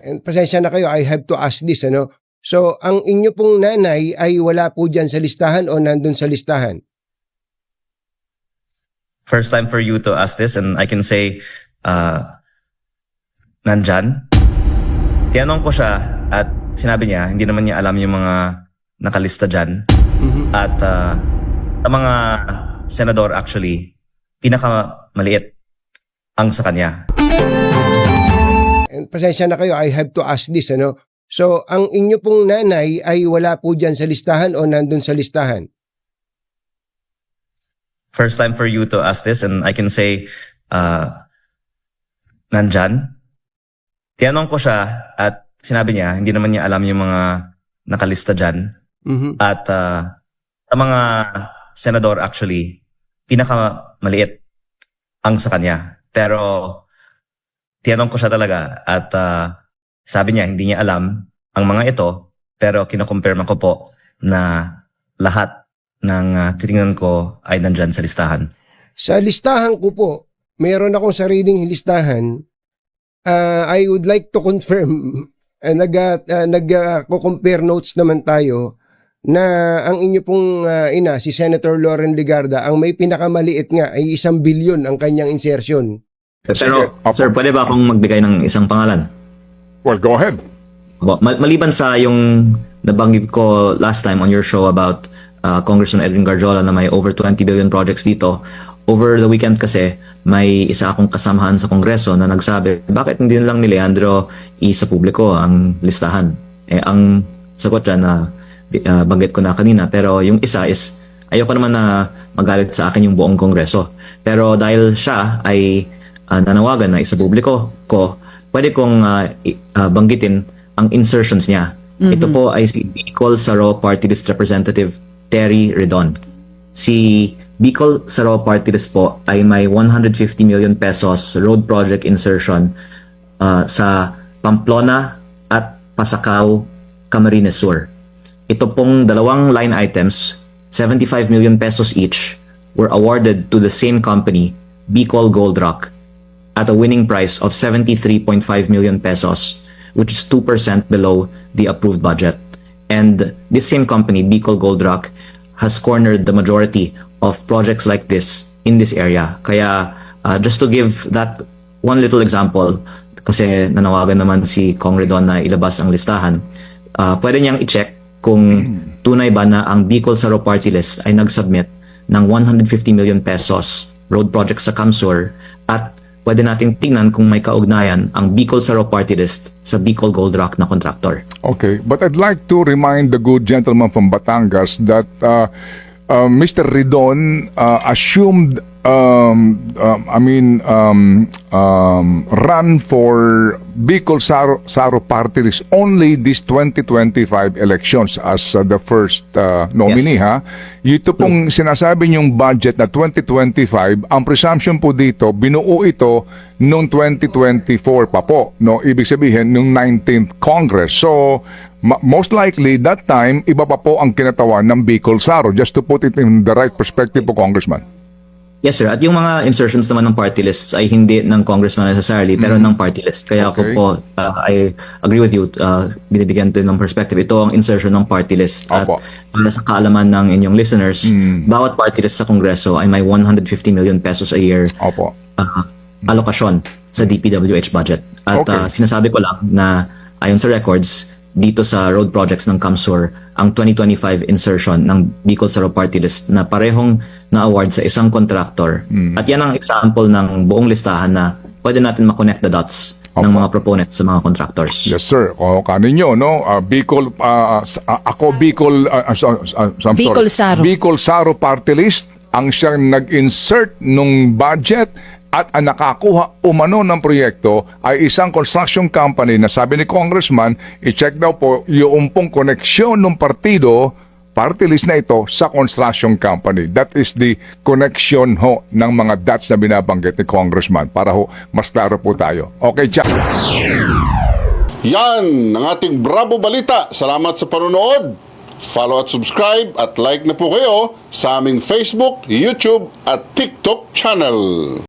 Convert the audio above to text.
And pasensya na kayo, I have to ask this, ano? So, ang inyo pong nanay ay wala po dyan sa listahan o nandun sa listahan? First time for you to ask this, and I can say, nandyan. Tinanong ko siya at sinabi niya, hindi naman niya alam yung mga nakalista dyan. At sa mga senador actually, pinakamaliit ang sa kanya. And pasensya na kayo, I have to ask this, ano? So, ang inyo pong nanay ay wala po dyan sa listahan o nandun sa listahan? First time for you to ask this, and I can say, nandyan. Tinanong ko siya at sinabi niya, hindi naman niya alam yung mga nakalista dyan. At sa mga senador actually, pinakamaliit ang sa kanya. Pero tinanong ko siya talaga at sabi niya hindi niya alam ang mga ito, pero kinakumpirma ko po na lahat ng titingnan ko ay nandyan sa listahan. Sa listahan ko po, meron akong sariling listahan. I would like to confirm, nag-compare notes naman tayo, na ang inyo pong ina, si Senator Loren Legarda, ang may pinakamaliit nga ay 1 billion ang kanyang insertion. Pero, sir, pwede ba akong magbigay ng isang pangalan? Well, go ahead. Maliban sa yung nabanggit ko last time on your show about Congressman Edwin Garjola na may over 20 billion projects dito, over the weekend kasi may isa akong kasamahan sa Kongreso na nagsabi, bakit hindi lang ni Leandro sa publiko ang listahan? Ang sagot dyan na banggit ko na kanina, pero yung isa is ayoko naman na magalit sa akin yung buong Kongreso. Pero dahil siya ay nanawagan na isa publiko ko, pwede kong banggitin ang insertions niya. Ito po ay si Bicol Saro Party List Representative Terry Redon. Si Bicol Saro Party List po ay may 150 million pesos road project insertion sa Pamplona at Pasacao, Camarines Sur. Ito pong dalawang line items, 75 million pesos each, were awarded to the same company, Bicol Gold Rock, at a winning price of 73.5 million pesos, which is 2% below the approved budget. And this same company, Bicol Gold Rock, has cornered the majority of projects like this in this area. Kaya just to give that one little example, kasi nanawagan naman si Kong Redon na ilabas ang listahan, pwede niyang i-check kung tunay ba na ang Bicol Saro Party List ay nag-submit ng 150 million pesos road projects sa Camsur, at pwede natin tingnan kung may kaugnayan ang Bicol Saro Party List sa Bicol Gold Rock na contractor. Okay, but I'd like to remind the good gentleman from Batangas that Mr. Redon assumed run for Bicol Saro Party List only this 2025 elections as the first nominee. Yes. Ha? Ito pong sinasabi niyong budget na 2025, ang presumption po dito, binuo ito noong 2024 pa po. No? Ibig sabihin, noong 19th Congress. So, most likely, that time, iba pa po ang kinatawan ng Bicol Saro, just to put it in the right perspective po, Congressman. Yes, sir. At yung mga insertions naman ng party lists ay hindi ng congressman necessarily, pero ng party list. Kaya Okay. ako po, I agree with you, binibigyan din ng perspective. Ito ang insertion ng party list. At Opo. para sa kaalaman ng inyong listeners, bawat party list sa Kongreso ay may 150 million pesos a year Opo. alokasyon sa DPWH budget. At Okay. sinasabi ko lang na ayon sa records, dito sa road projects ng Camsur, ang 2025 insertion ng Bicol Saro Party List na parehong na-award sa isang contractor. At yan ang example ng buong listahan na pwede natin ma-connect the dots ng mga proponents sa mga contractors. Yes, sir. O, kaninyo, no? Bicol, ako Bicol, I'm sorry. Bicol Saro. Bicol Saro Party List, ang siyang nag-insert nung budget at ang nakakuha umano ng proyekto ay isang construction company na sabi ni Congressman, i-check daw po yung pong koneksyon ng partido, party list na ito sa construction company. That is the connection ho ng mga dots na binabanggit ni Congressman para ho mas klaro po tayo. Okay, Jack. Yan ang ating Bravo Balita. Salamat sa panonood. Follow at subscribe at like na po kayo sa aming Facebook, YouTube at TikTok channel.